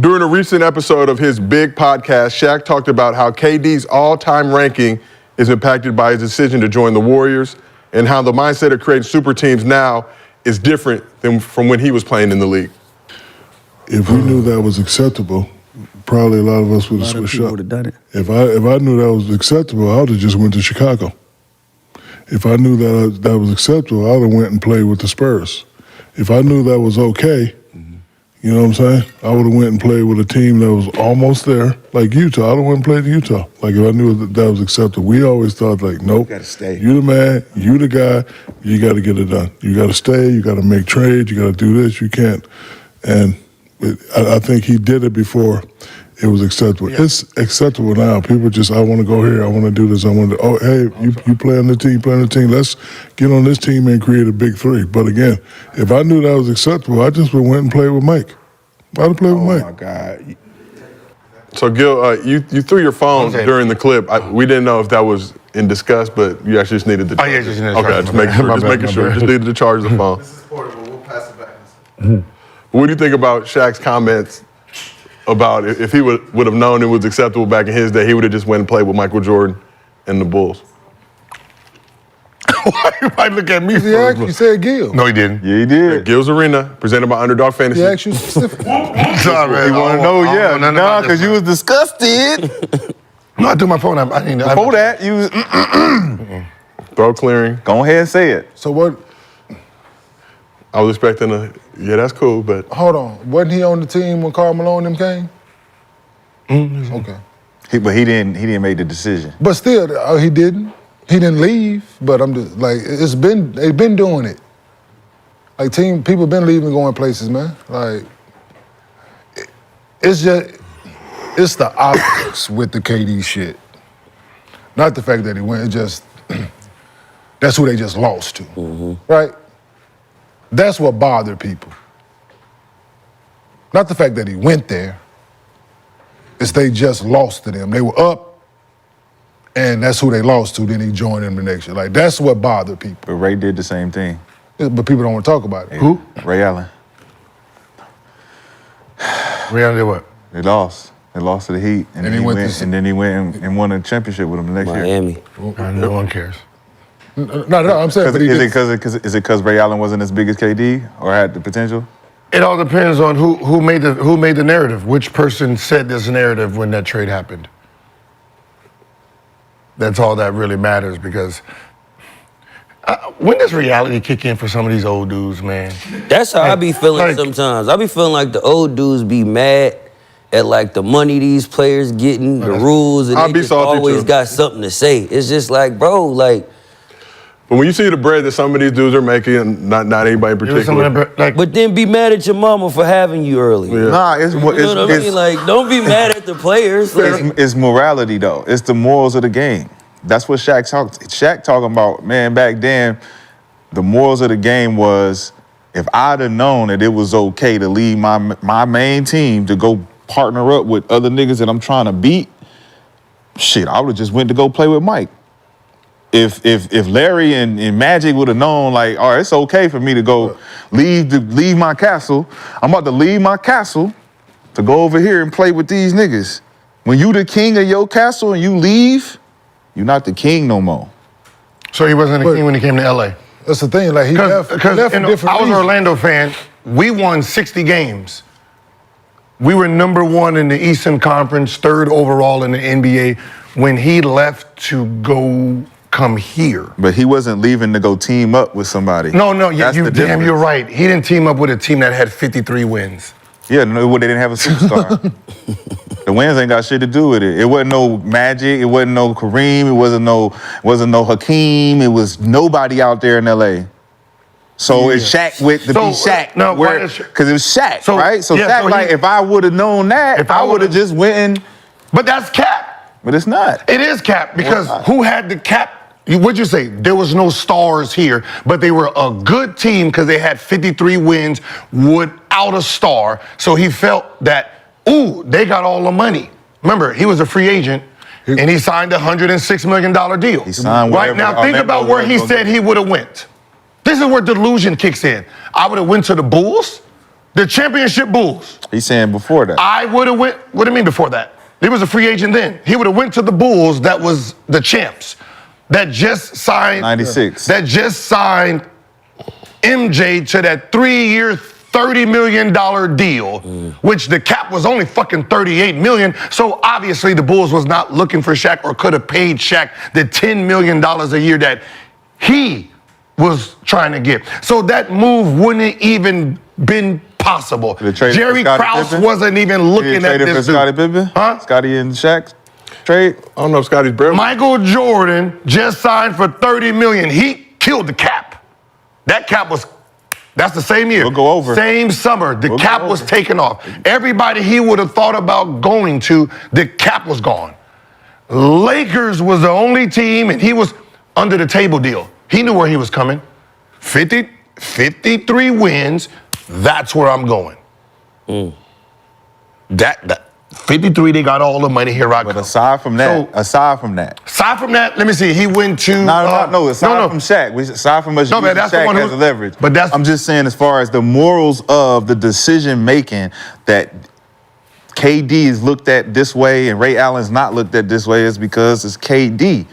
During a recent episode of his big podcast, Shaq talked about how KD's all-time ranking is impacted by his decision to join the Warriors and how the mindset of creating super teams now is different than from when he was playing in the league. If we knew that was acceptable, probably a lot of us would have switched up. Done it. If I knew that was acceptable, I would have just went to Chicago. If I knew that was acceptable, I would have went and played with the Spurs. If I knew that was okay, you know what I'm saying? I would have went and played with a team that was almost there, like Utah. I would have went and played in Utah. Like if I knew that was acceptable. We always thought like, nope, you gotta stay. You the man, you the guy, you got to get it done. You got to stay, you got to make trades, you got to do this, you can't. And I think he did it before it was acceptable. Yeah. It's acceptable now. People just, I want to go here, I want to do this, I want to, oh, hey, you play on the team, let's get on this team and create a big three. But again, if I knew that was acceptable, I just went and played with Mike. I'd have played with Mike. Oh, my God. So, Gil, you threw your phone during the clip. We didn't know if that was in discuss, but you actually just needed to charge it. Just needed to Okay, just making sure. Just needed to charge the phone. This is portable. We'll pass it back. What do you think about Shaq's comments about if he would have known it was acceptable back in his day, he would have just went and played with Michael Jordan and the Bulls? Why you might look at me You said Gil. No, he didn't. Yeah, he did. Gil's Arena, presented by Underdog Fantasy. He asked you specifically. Sorry, man. You want to know? Yeah. Because you was disgusted. No, I threw my phone out. Before that, you was Throw clearing. Go ahead and say it. So what? I was expecting yeah, that's cool, but. Hold on. Wasn't he on the team when Karl Malone and them came? Okay. But he didn't make the decision. But still, he didn't. He didn't leave. But I'm just like, they've been doing it. Like people been leaving, going places, man. Like, it's the optics with the KD shit. Not the fact that he went. It just that's who they just lost to, right? That's what bothered people. Not the fact that he went there. It's they just lost to them. They were up, and that's who they lost to. Then he joined them the next year. Like, that's what bothered people. But Ray did the same thing. But people don't want to talk about it. Yeah. Who? Ray Allen. Ray Allen did what? They lost. They lost to the Heat. And then he went and won a championship with them the next year. Miami. No one cares. No, I'm saying. Is it because Ray Allen wasn't as big as KD or had the potential? It all depends on who made the narrative. Which person said this narrative when that trade happened? That's all that really matters because when does reality kick in for some of these old dudes, man? That's how I be feeling sometimes. I be feeling like the old dudes be mad at like the money these players getting, the rules, and they just always got something to say. It's just like, bro, like. But when you see the bread that some of these dudes are making, and not anybody in particular. But then be mad at your mama for having you early. Yeah. Nah, you know what I mean? Like, don't be mad at the players. It's morality, though. It's the morals of the game. That's what Shaq talking about, man, back then, the morals of the game was, if I'd have known that it was okay to leave my main team to go partner up with other niggas that I'm trying to beat, shit, I would have just went to go play with Mike. If Larry and Magic would have known, like, all right, it's okay for me to go leave my castle. I'm about to leave my castle to go over here and play with these niggas. When you the king of your castle and you leave, you're not the king no more. So he wasn't the king when he came to LA. That's the thing. Like he left for different I was an reasons. Orlando fan. We won 60 games. We were #1 in the Eastern Conference, 3rd overall in the NBA. When he left to go come here. But he wasn't leaving to go team up with somebody. No, you're right. He didn't team up with a team that had 53 wins. Yeah, no, they didn't have a superstar. The wins ain't got shit to do with it. It wasn't no Magic, it wasn't no Kareem, it wasn't no Hakeem, it was nobody out there in LA. So it's Shaq with be Shaq. Because it was Shaq, right? So Shaq, if I would have known that, if I would have just went and. But that's cap. But it's not. It is cap because who had the cap? What'd you say? There was no stars here, but they were a good team because they had 53 wins without a star. So he felt that, they got all the money. Remember, he was a free agent, and he signed a $106 million deal. He signed right now, think about where he said he would have went. This is where delusion kicks in. I would have went to the Bulls. The championship Bulls. He's saying before that. I would have went. What do you mean before that? He was a free agent then. He would have went to the Bulls. That was the champs. That just signed. 96. That just signed MJ to that 3-year, $30 million deal, which the cap was only fucking $38 million. So obviously the Bulls was not looking for Shaq or could have paid Shaq the $10 million a year that he was trying to get. So that move wouldn't even been possible. Jerry Krause wasn't even looking at this for Scottie Pippen? Huh? Scottie and Shaq trade? I don't know if Scottie's barely. Michael Jordan just signed for $30 million. He killed the cap. That cap was, that's the same year. We'll go over. Same summer, the cap was taken off. Everybody he would have thought about going to, the cap was gone. Lakers was the only team, and he was under the table deal. He knew where he was coming. 53 wins, that's where I'm going. That 53, they got all the money, here I go. But aside from that, let me see, he went to... Aside from Shaq, aside from us using Shaq as a leverage. But I'm just saying as far as the morals of the decision-making that KD is looked at this way and Ray Allen's not looked at this way is because it's KD.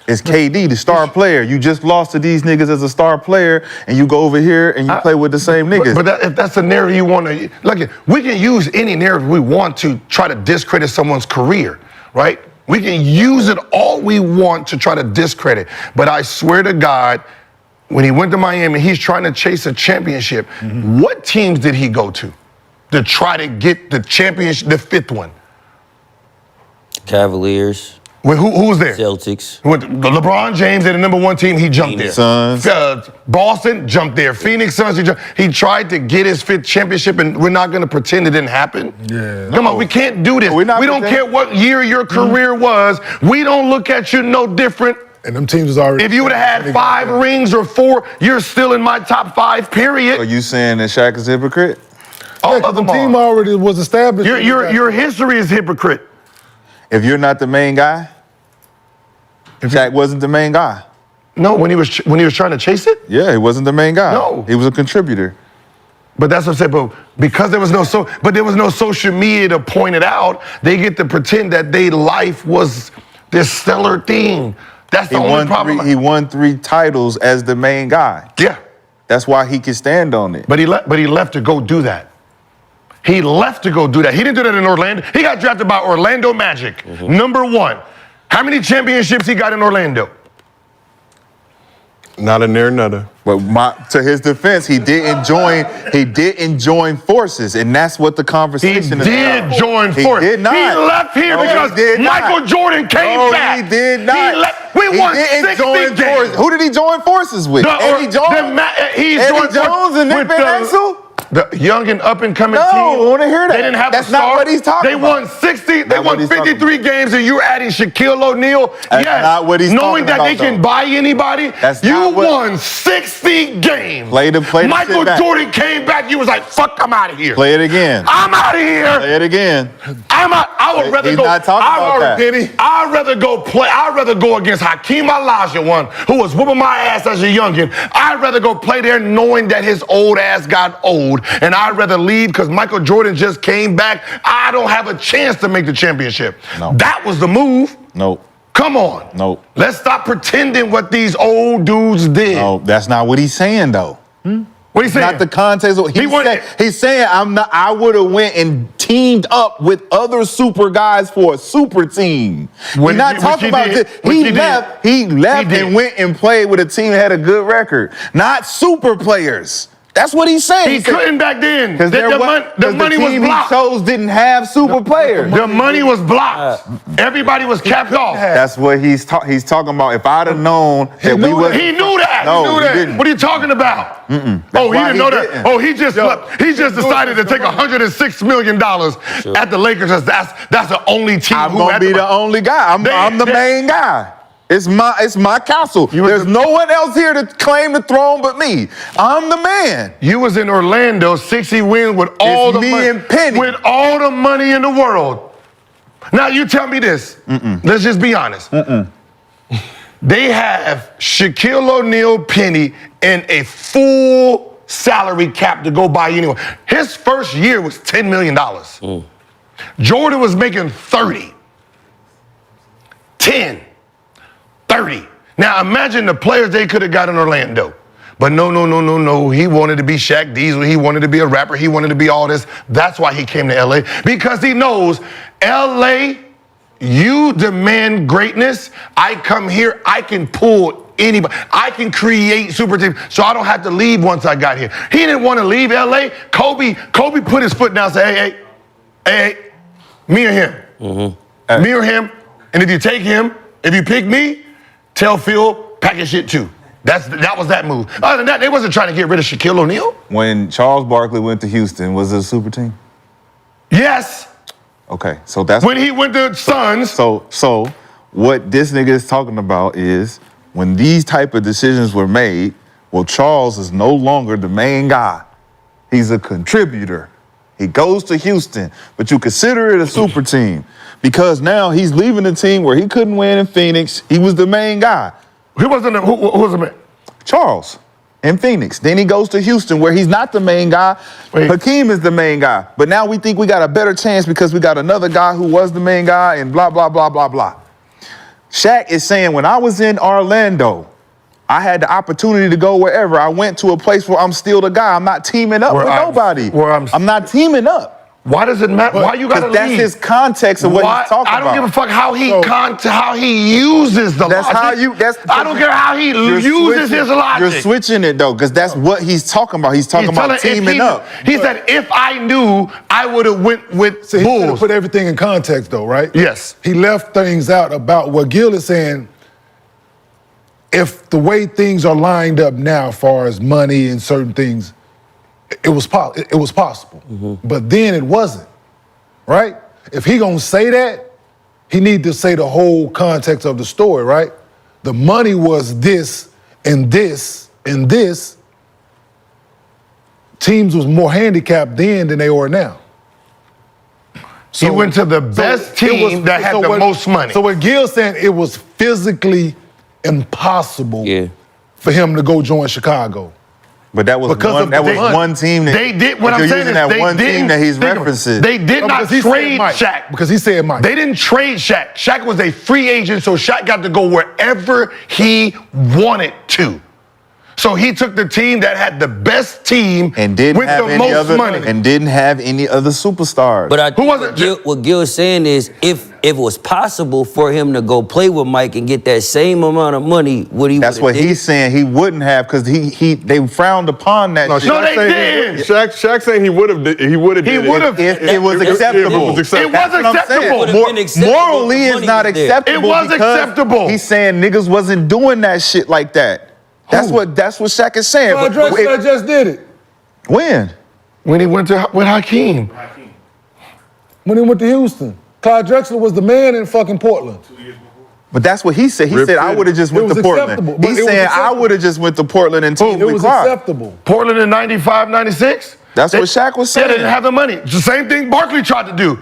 It's KD, the star player. You just lost to these niggas as a star player, and you go over here and you play with the same niggas. But if that's the narrative you want to... Look, we can use any narrative we want to try to discredit someone's career, right? We can use it all we want to try to discredit. But I swear to God, when he went to Miami, he's trying to chase a championship. What teams did he go to try to get the championship, the 5th one? Cavaliers. Who was there? Celtics. LeBron James and the #1 team, he jumped Phoenix there. Suns. Boston jumped there. Phoenix Suns, he tried to get his 5th championship, and we're not going to pretend it didn't happen. Yeah. Come on, we can't do this. We don't care what year your career was. We don't look at you no different. And them teams was already... If you would have had 5 rings or 4, you're still in my top 5, period. Are you saying that Shaq is a hypocrite? All the of them team are. already was established. Your history is hypocrite. If you're not the main guy, Shaq wasn't the main guy. No, when he was trying to chase it? Yeah, he wasn't the main guy. No. He was a contributor. But that's what I'm saying. But because there was no social media to point it out, they get to pretend that their life was this stellar thing. That's the only problem. He won 3 titles as the main guy. Yeah. That's why he can stand on it. But he left to go do that. He left to go do that. He didn't do that in Orlando. He got drafted by Orlando Magic, #1. How many championships he got in Orlando? Not a near nutter. But to his defense, he didn't join forces, and that's what the conversation is about. He did join forces. He did not. He left here because Michael Jordan came back. He did not. He left. We won 60 games. Who did he join forces with? Eddie Jones? Eddie Jones and Nick Van Exel? The young and up and coming team. No, I want to hear that. They didn't have That's a star. not what he's talking about. They won 60. They won 53 games, and you're adding Shaquille O'Neal. That's not what he's knowing talking that they about, can buy anybody. You won 60 games. Play Michael Jordan came back. You was like, "Fuck, I'm out of here." Play it again. I'm out of here. Play it again. I'm out. I would rather He's go. not talking about that. I'd rather go play. I'd rather go against Hakeem Olajuwon, who was whooping my ass as a youngin. I'd rather go play there knowing that his old ass got old, and I'd rather leave because Michael Jordan just came back. I don't have a chance to make the championship. No. That was the move. Nope. Come on. Nope. Let's stop pretending what these old dudes did. No, that's not what he's saying though. What he's saying? Not the context. He's saying I would have went and teamed up with other super guys for a super team. We're not talking about this. He left and went and played with a team that had a good record. Not super players. That's what he's saying. He couldn't back then. Because the money was blocked. He chose didn't have super players. The money was blocked. Everybody was capped off. That's what he's talking about. If I'd have known that we would, he knew that. No, he didn't. What are you talking about? Oh, he didn't know that. Oh, he just decided to take $106 million at the Lakers. That's the only team. I'm gonna be the only guy. I'm the main guy. It's my castle. There's no one else here to claim the throne but me. I'm the man. You was in Orlando, 60 wins with all the money. And Penny. With all the money in the world. Now you tell me this. Let's just be honest. They have Shaquille O'Neal, Penny, and a full salary cap to go buy anyone. His first year was $10 million. Jordan was making 30. 10, 30. Now imagine the players they could have got in Orlando. But no. He wanted to be Shaq Diesel. He wanted to be a rapper. He wanted to be all this. That's why he came to LA. Because he knows LA, you demand greatness. I come here, I can pull anybody. I can create super teams, so I don't have to leave once I got here. He didn't want to leave LA. Kobe put his foot down and said, hey, me or him. Mm-hmm. Me or him. And if you take him, if you pick me, tell Phil, pack his shit too. That was that move. Other than that, they wasn't trying to get rid of Shaquille O'Neal. When Charles Barkley went to Houston, was it a super team? Yes. Okay, so that's when he went to Suns. So what this nigga is talking about is when these type of decisions were made, well, Charles is no longer the main guy. He's a contributor. He goes to Houston, but you consider it a super team because now he's leaving the team where he couldn't win in Phoenix. He was the main guy. Who was the man? Charles in Phoenix. Then he goes to Houston where he's not the main guy. Wait. Hakeem is the main guy. But now we think we got a better chance because we got another guy who was the main guy and blah, blah, blah, blah, blah. Shaq is saying when I was in Orlando, I had the opportunity to go wherever. I went to a place where I'm still the guy. I'm not teaming up with nobody. I'm not teaming up. Why does it matter? Why you gotta leave? That's his context of what he's talking about. I don't give a fuck how he uses the logic. I don't care how he uses his logic. You're switching it though, because that's what he's talking about. He's talking about teaming up. He said, if I knew, I would have went with Bulls. He Bulls. put everything in context though, right? Yes. He left things out about what Gil is saying. If the way things are lined up now, as far as money and certain things, it was possible. Mm-hmm. But then it wasn't, right? If he gonna say that, he need to say the whole context of the story, right? The money was this and this and this. Teams was more handicapped then than they are now. So he went to the best team that had the most money. So what Gil's saying, it was physically impossible for him to go join Chicago. But that was one team that they did. What I'm saying is that one team that he's referencing. They did not trade Shaq because he said Mike. They didn't trade Shaq. Shaq was a free agent, so Shaq got to go wherever he wanted to. So he took the team that had the best team and didn't with have the any most money and didn't have any other superstars. But I think what Gil is saying is, if it was possible for him to go play with Mike and get that same amount of money, would he? That's what he's saying. He wouldn't have because they frowned upon that. No, they didn't. Shaq saying he would have. He would have. If it was acceptable. It was acceptable. Morally, it's not acceptable. It was acceptable. He's saying niggas wasn't doing that shit like that. That's what Shaq is saying. Clyde Drexler just did it. When? When he went with Hakeem. When he went to Houston. Clyde Drexler was the man in fucking Portland. But that's what he said. He said, I would have just went to Portland. He's saying, I would have just went to Portland and teamed with Clyde. It was acceptable. Portland in 95, 96? That's what Shaq was saying. They didn't have the money. It's the same thing Barkley tried to do.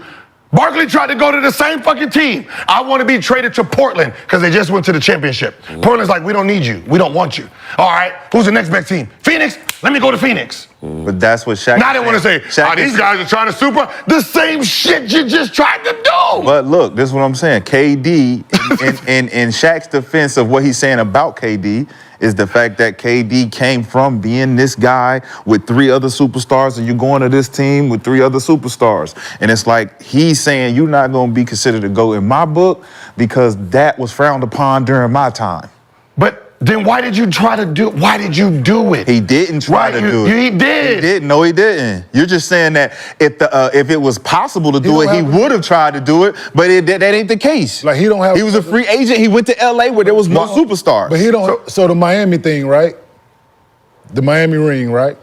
Barkley tried to go to the same fucking team. I want to be traded to Portland because they just went to the championship. Portland's like, we don't need you. We don't want you. All right, who's the next best team? Phoenix? Let me go to Phoenix. But that's what Shaq Now they want to say, these guys are trying to super the same shit you just tried to do. But look, this is what I'm saying. KD, in Shaq's defense of what he's saying about KD, is the fact that KD came from being this guy with 3 other superstars and you're going to this team with 3 other superstars. And it's like he's saying you're not going to be considered to go in my book because that was frowned upon during my time. But then why did you try to do it? Why did you do it? He didn't try to do it. He did. He didn't. No, he didn't. You're just saying that if it was possible to do it, he would have tried to do it, but that ain't the case. Like he was a free agent. He went to LA where there was no superstars. But he don't. So the Miami thing, right? The Miami ring, right?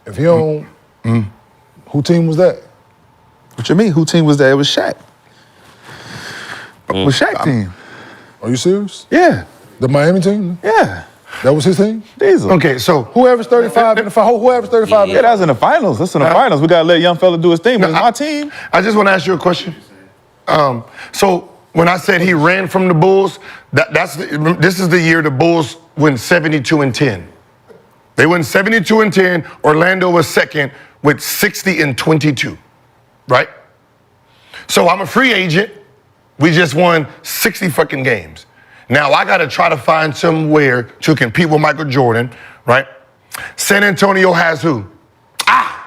If he don't, who team was that? What you mean? Who team was that? It was Shaq. With Shaq team. Are you serious? Yeah. The Miami team? Yeah. That was his team? Diesel. Okay, so whoever's 35 in the final, whoever's 35 Yeah, that was in the finals. That's in the finals. We gotta let young fella do his thing. But it's my team. I just want to ask you a question. So when I said he ran from the Bulls, this is the year the Bulls went 72-10. They went 72-10. Orlando was second with 60-22, right? So I'm a free agent. We just won 60 fucking games. Now I got to try to find somewhere to compete with Michael Jordan, right? San Antonio has who?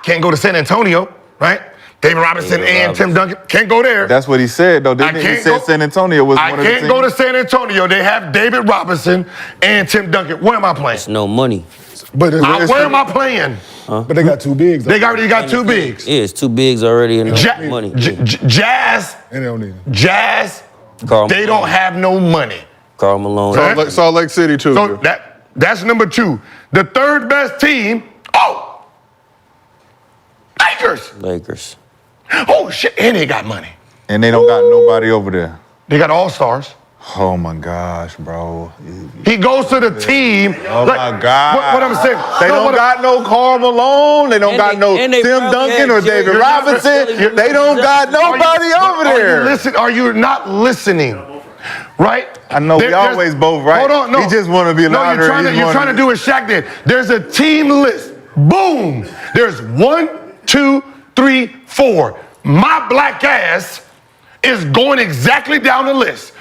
Can't go to San Antonio, right? David Robinson and Tim Duncan. Can't go there. That's what he said, though. Didn't he say San Antonio was one of the teams? I can't go to San Antonio. They have David Robinson and Tim Duncan. Where am I playing? It's no money. But where am I playing? But they got two bigs. They already got two bigs. Yeah, it's two bigs already in the money. Jazz. And they don't need them. Jazz. Karl They don't have no money. Karl Malone. Salt Lake City, too. So that's number two. The third best team, Lakers. Oh, shit, and they got money. And they don't got nobody over there. They got all-stars. Oh, my gosh, bro. He goes to the team. Oh, my God. What I'm saying. They don't got no Karl Malone. They don't got no Tim Duncan or David Robinson. They don't got nobody over there. Are you not listening? Right? I know we always both right. Hold on, no. He just want to be an honor. You're trying to do what Shaq did. There's a team list. Boom. There's 1, 2, 3, 4. My black ass is going exactly down the list.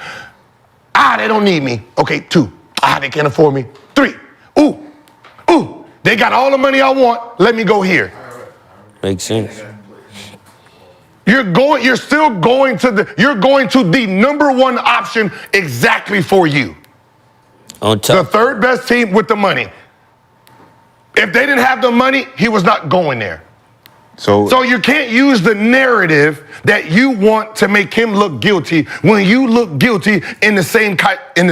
They don't need me. Okay, 2. They can't afford me. 3. Ooh. They got all the money I want. Let me go here. Makes sense. You're still going to the number one option exactly for you. On top. The third best team with the money. If they didn't have the money, he was not going there. So you can't use the narrative that you want to make him look guilty when you look guilty in the same type of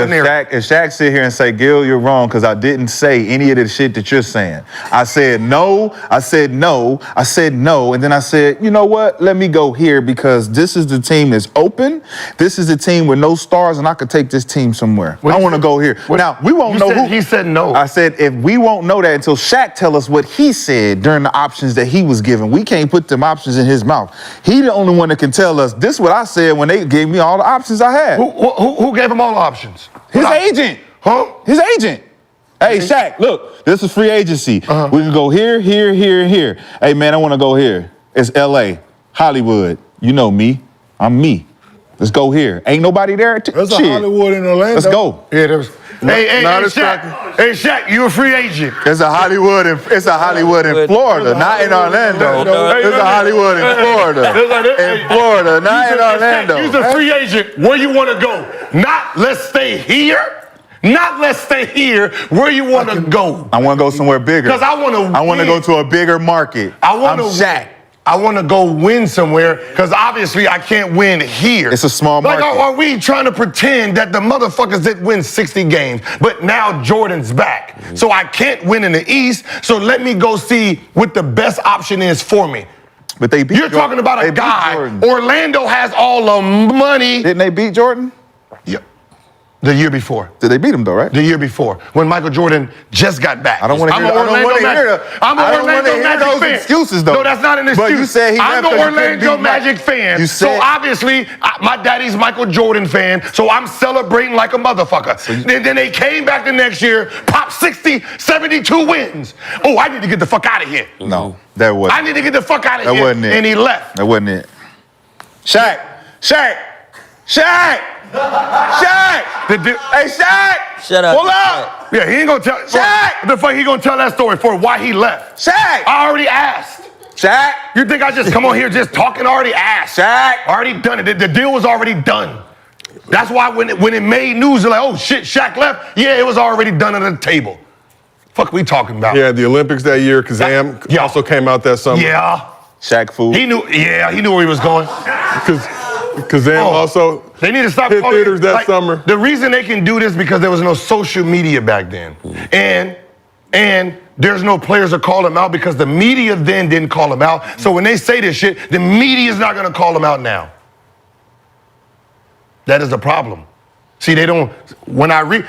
narrative. If Shaq sit here and say, Gil, you're wrong because I didn't say any of the shit that you're saying. I said no, I said no, I said no, and then I said, you know what? Let me go here because this is the team that's open. This is the team with no stars, and I could take this team somewhere. I want to go here. Now, we won't know who. He said no. I said if we won't know that until Shaq tell us what he said during the options that he was given. We can't put them options in his mouth. He the only one that can tell us this is what I said when they gave me all the options I had. Who gave him all the options? His agent. Huh? His agent. Hey, Shaq, look, this is free agency. We can go here, here, here, and here. Hey, man, I want to go here. It's L.A., Hollywood. You know me. I'm me. Let's go here. Ain't nobody there? There's a Hollywood in Orlando. Let's go. Yeah, there was. Hey, Shaq, you a free agent. It's a Hollywood in Florida, not in Orlando. It's a Hollywood in Florida. In Florida, not in Orlando. You're a free agent. Where you want to go? Not let's stay here. Not let's stay here. Where you want to go? I want to go somewhere bigger. Because I want to go to a bigger market. I'm Shaq. I want to go win somewhere because obviously I can't win here. It's a small market. Like, are we trying to pretend that the motherfuckers didn't win 60 games, but now Jordan's back? So I can't win in the East, so let me go see what the best option is for me. But they beat You're talking about a guy. Orlando has all the money. Didn't they beat Jordan? Yeah. The year before. Did they beat him though, right? The year before, when Michael Jordan just got back. I don't want to hear I'm an Orlando Magic fan. Excuses though. No, that's not an excuse. But you said I'm an Orlando Magic fan. So obviously, my daddy's Michael Jordan fan, so I'm celebrating like a motherfucker. Then they came back the next year, popped 60, 72 wins. Oh, I need to get the fuck out of here. No, that wasn't. I need to get the fuck out of here. That wasn't it. And he left. That wasn't it. Shaq! Hey, Shaq! Shut up. Pull up! Yeah, he ain't gonna tell. Shaq! What the fuck he gonna tell that story for? Why he left? Shaq! I already asked. Shaq! You think I just come on here just talking? Already asked. Shaq! Already done it. The deal was already done. That's why when it made news, they're like, oh shit, Shaq left. Yeah, it was already done at the table. Fuck we talking about? Yeah, the Olympics that year, Kazam also came out that summer. Yeah. Shaq fool. He knew where he was going. Kazam also they need to stop hit theaters that summer. The reason they can do this because there was no social media back then. And there's no players to call them out because the media then didn't call them out. So when they say this shit, the media is not going to call them out now. That is a problem. See, they don't,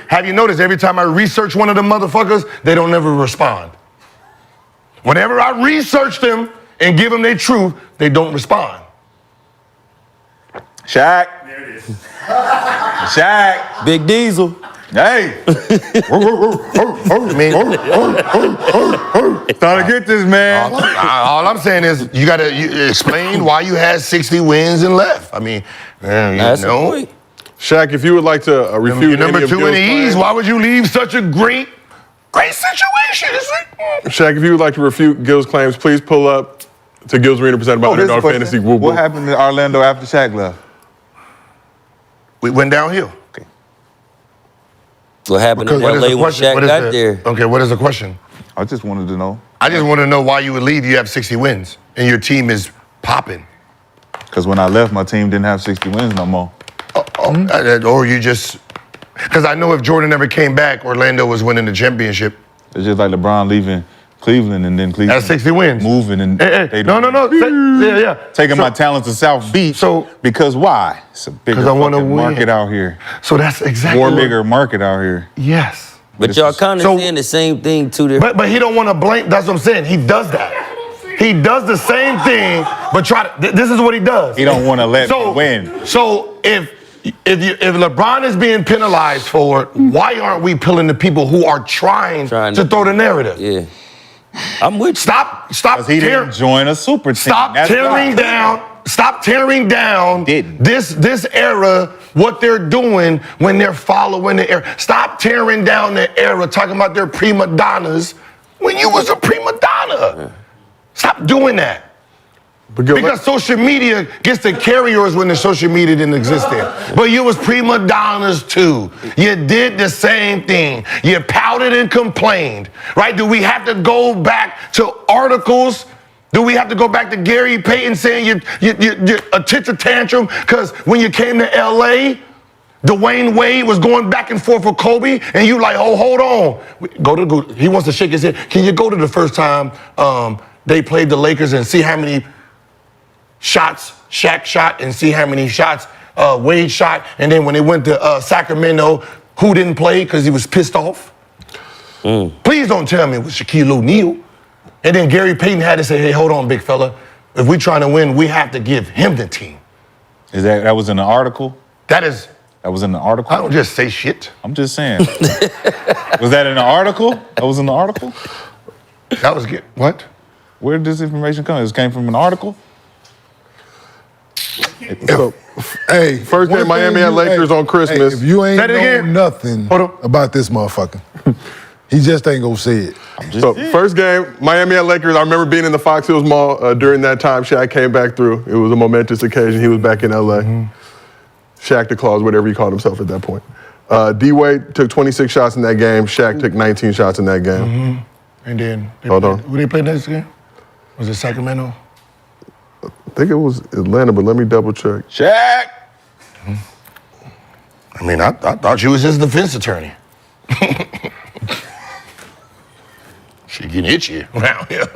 have you noticed every time I research one of the motherfuckers, they don't never respond. Whenever I research them and give them their truth, they don't respond. Shaq. There it is. Shaq. Big Diesel. Hey. Trying to get this, man. All I'm saying is you got to explain why you had 60 wins and left. I mean, That's the point. Shaq, if you would like to refute number any of 2 in Gil's the East, claims, why would you leave such a great situation? Shaq, if you would like to refute Gil's claims, please pull up to Gil's Arena presented by Underdog Fantasy. What happened to Orlando after Shaq left? We went downhill. Okay. What happened in LA when Shaq got there? Okay, what is the question? I just wanted to know. I just want to know why you would leave. You have 60 wins and your team is popping. Because when I left, my team didn't have 60 wins no more. Or you just, because I know if Jordan never came back, Orlando was winning the championship. It's just like LeBron leaving Cleveland and then Cleveland That's 60 wins. moving and No. taking my talents to South Beach. Because why? It's a bigger market out here. So that's exactly More bigger market out here. Yes. But y'all kind of saying the same thing, two different. But he don't want to blame. That's what I'm saying. He does that. He does the same thing, but this is what he does. He don't want to let me win. So if LeBron is being penalized for it, why aren't we pulling the people who are trying to throw the narrative? Yeah. I'm with you. Stop. Because he didn't join a super team. Stop tearing down this era, what they're doing when they're following the era. Stop tearing down the era, talking about their prima donnas when you was a prima donna. Stop doing that. Because social media gets to carry yours when the social media didn't exist there. But you was prima donnas too. You did the same thing. You pouted and complained, right? Do we have to go back to articles? Do we have to go back to Gary Payton saying you're a tantrum tantrum because when you came to L.A., Dwayne Wade was going back and forth with Kobe, and you like, oh, hold on. Go to Google. He wants to shake his head. Can you go to the first time they played the Lakers and see how many shots Shaq shot and see how many shots Wade shot? And then when they went to Sacramento, who didn't play because he was pissed off? Please don't tell me it was Shaquille O'Neal. And then Gary Payton had to say, hey, hold on, big fella. If we're trying to win, we have to give him the team. Is that was in the article? That was in the article? I don't just say shit. I'm just saying. Was that in the article? That was in the article? That was good. What? Where did this information come? This came from an article? So, hey, first day Miami had Lakers on Christmas. If you ain't know nothing about this motherfucker, he just ain't gonna say it. So first game, Miami had Lakers. I remember being in the Fox Hills Mall during that time. Shaq came back through. It was a momentous occasion. He was back in LA. Shaq the Claus, whatever he called himself at that point. D-Wade took 26 shots in that game. Shaq took 19 shots in that game. And then, who they play next game? Was it Sacramento? I think it was Atlanta, but let me double check. Shaq! I mean, I thought you was his defense attorney. She getting itchy around here.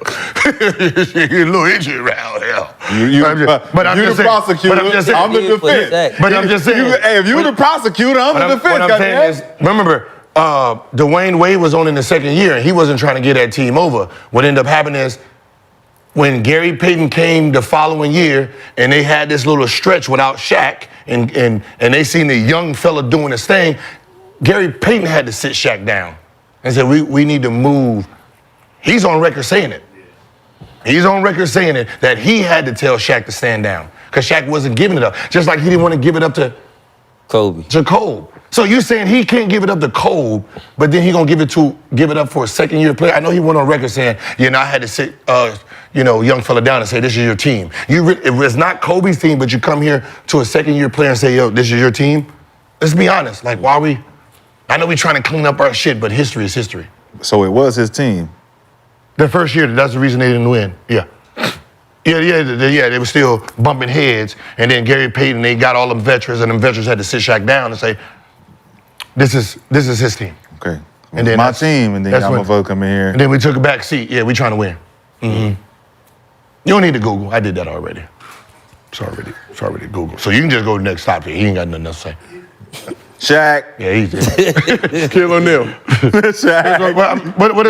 She getting a little itchy around here. But I'm just the prosecutor. I'm the defense. But I'm just saying. Hey, if you're the prosecutor, I'm the defense. What I'm saying is, remember, Dwayne Wade was on in the second year, and he wasn't trying to get that team over. What ended up happening is, when Gary Payton came the following year, and they had this little stretch without Shaq, and they seen the young fella doing his thing, Gary Payton had to sit Shaq down and said, we need to move. He's on record saying it. He's on record saying it, that he had to tell Shaq to stand down because Shaq wasn't giving it up. Just like he didn't want to give it up to Kobe. So you're saying he can't give it up to Kobe, but then he gonna give it up for a second-year player? I know he went on record saying, I had to sit, young fella down and say, this is your team. If it's not Kobe's team, but you come here to a second-year player and say, yo, this is your team? Let's be honest. Like, why are we? I know we're trying to clean up our shit, but history is history. So it was his team. The first year, that's the reason they didn't win. Yeah. They were still bumping heads. And then Gary Payton, they got all them veterans, and them veterans had to sit Shaq down and say, this is his team. Okay. And then my team, and then y'all motherfucker come in here. And then we took a back seat. Yeah, we trying to win. You don't need to Google. I did that already. It's already Google. So you can just go to the next topic. He ain't got nothing else to say. Shaq. Yeah, he's Shaquille O'Neal. Shaq. What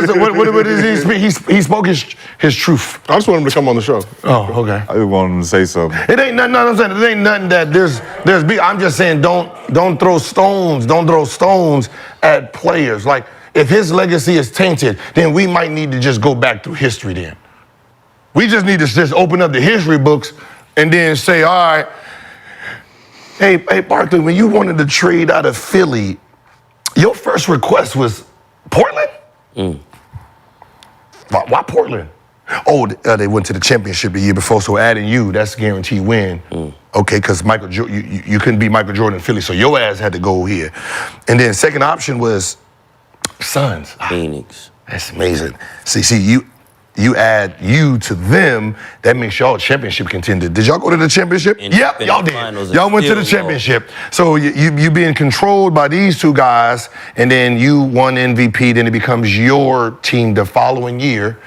is he spoke his truth. I just want him to come on the show. Oh, okay. I just wanted him to say something. It ain't nothing. No, I'm saying it ain't nothing that there's. I'm just saying don't throw stones. Don't throw stones at players. Like if his legacy is tainted, then we might need to just go back through history. Then we just need to just open up the history books and then say, all right, hey Barkley, when you wanted to trade out of Philly, your first request was Portland. Why Portland? Oh, they went to the championship the year before, so adding you, that's a guaranteed win. Okay, because you couldn't beat Michael Jordan in Philly, so your ass had to go here. And then second option was Suns. Phoenix. That's amazing. See, you add you to them, that makes y'all a championship contender. Did y'all go to the championship? Yep, y'all did. Y'all went to the championship. So you being controlled by these two guys, and then you won MVP, then it becomes your team the following year.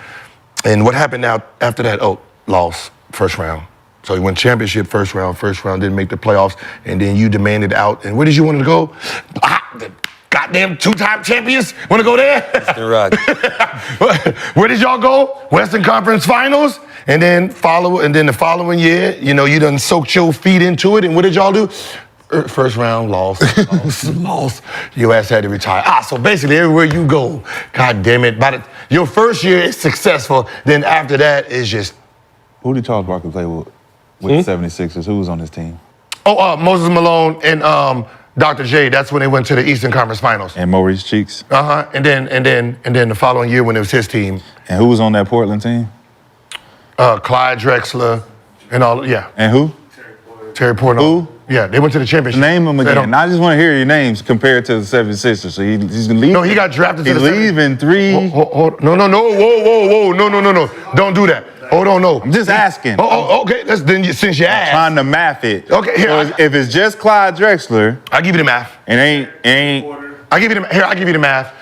And what happened now after that? Oh, lost first round. So you won championship first round, didn't make the playoffs, and then you demanded out. And where did you want to go? The goddamn two-time champions want to go there? Where did y'all go? Western Conference Finals, and then the following year, you done soaked your feet into it. And what did y'all do? First round, lost. Your ass had to retire. So basically, everywhere you go, God damn it. Your first year is successful, then after that is just. Who did Charles Barkley play with the 76ers? Who was on his team? Moses Malone and Dr. J. That's when they went to the Eastern Conference Finals. And Maurice Cheeks. And then the following year when it was his team. And who was on that Portland team? Clyde Drexler and all. Yeah. And who? Terry Porter. Who? Yeah, they went to the championship. Name them again. I just want to hear your names compared to the 76ers. So he's leaving. No, he got drafted to the 76ers. He's leaving 3. No. Whoa. No. Don't do that. Hold on, no. I'm just asking. Okay. Since you asked. Trying to math it. Okay, here. So if it's just Clyde Drexler. I'll give you the math. It ain't. I'll give you the math.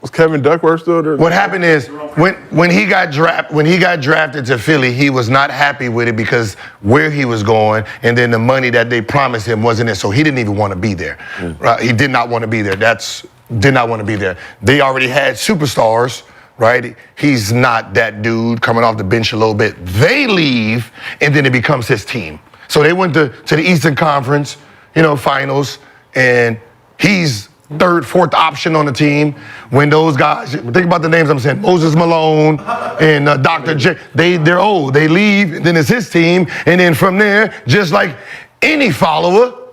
Was Kevin Duckworth still there? What happened is when he got drafted to Philly, he was not happy with it because where he was going and then the money that they promised him wasn't there. So he didn't even want to be there. Right? He did not want to be there. Did not want to be there. They already had superstars, right? He's not that dude coming off the bench a little bit. They leave and then it becomes his team. So they went to the Eastern Conference, finals, and he's third, fourth option on the team. When those guys, think about the names I'm saying, Moses Malone and Dr. J, they're old. They leave, and then it's his team, and then from there, just like any follower,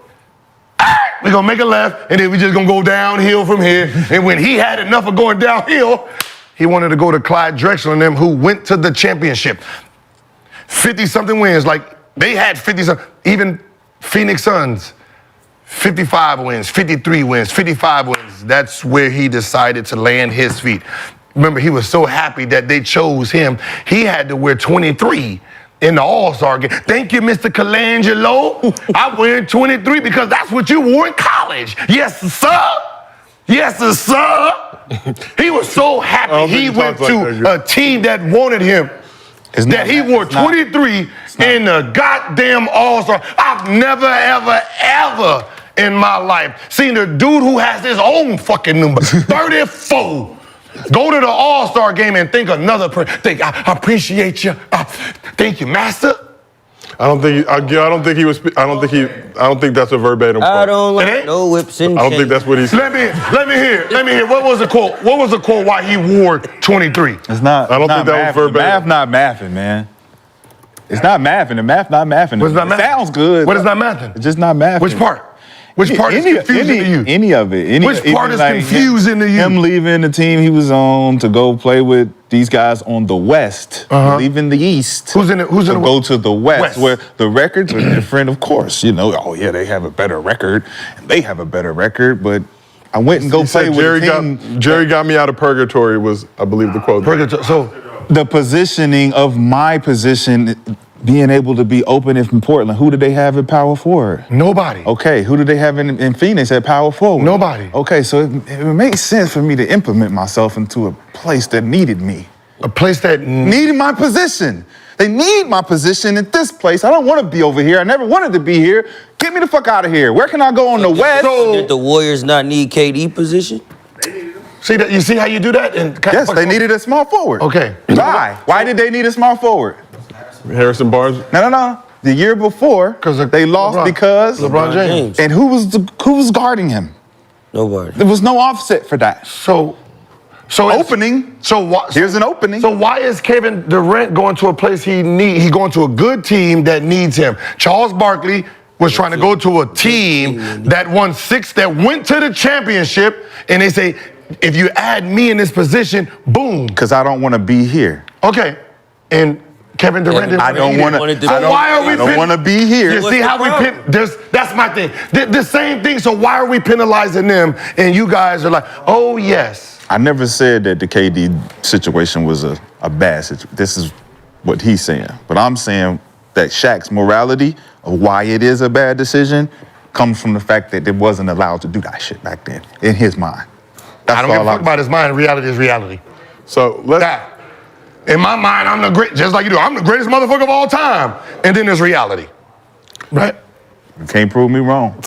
we're gonna make a left, and then we're just gonna go downhill from here. And when he had enough of going downhill, he wanted to go to Clyde Drexler and them, who went to the championship. 50-something wins, like they had 50-something, even Phoenix Suns. 55 wins, 53 wins, 55 wins. That's where he decided to land his feet. Remember, he was so happy that they chose him. He had to wear 23 in the All-Star game. Thank you, Mr. Colangelo. I wear 23 because that's what you wore in college. Yes, sir. Yes, sir. He was so happy he went to a team that wanted him. That he wore 23 in the goddamn All-Star. I've never, ever in my life seen a dude who has his own fucking number, 34, go to the All-Star game and think another person. Think, I appreciate you. Thank you, master. I don't think that's a verbatim quote. I don't like no whips and I don't think that's what he said. Let me hear. What was the quote? What was the quote why he wore 23? It's not. I don't think that was verbatim. The math not mathing, man. It's not mathing. The math not mathing. What's not mathing? It sounds good. What is not mathing? It's just not mathing. Which part? Which part is confusing to you? Any of it. Which part is confusing to you? Him leaving the team he was on to go play with these guys on the West, leaving the East. Who's in the go to the West, where the records are different, of course. They have a better record, and they have a better record, but I went and play with Jerry the team. Jerry got me out of purgatory was, I believe, the quote. So the positioning of my position, being able to be open in Portland, who did they have at power forward? Nobody. Okay, who did they have in Phoenix at power forward? Nobody. Okay, so it makes sense for me to implement myself into a place that needed me. A place that Needed my position. They need my position in this place. I don't want to be over here. I never wanted to be here. Get me the fuck out of here. Where can I go on the West? Did the Warriors not need KD position? See that? You see how you do that? Yes, they needed a small forward. Okay. Why? Why did they need a small forward? Harrison Barnes. No. The year before, they lost because LeBron James. And who was guarding him? Nobody. There was no offset for that. So opening. Here's an opening. So why is Kevin Durant going to a place he going to a good team that needs him? Charles Barkley was trying to go to a team that won 6, that went to the championship, and they say, if you add me in this position, boom. Because I don't want to be here. Okay. And Kevin Durant didn't I don't want to. I don't want to be here. You see how we that's my thing. The same thing. So why are we penalizing them? And you guys are like, oh yes. I never said that the KD situation was a bad situation. This is what he's saying. But I'm saying that Shaq's morality of why it is a bad decision comes from the fact that it wasn't allowed to do that shit back then, in his mind. I don't give a fuck about his mind. Reality is reality. So in my mind, I'm the great, just like you do. I'm the greatest motherfucker of all time. And then there's reality. Right? You can't prove me wrong.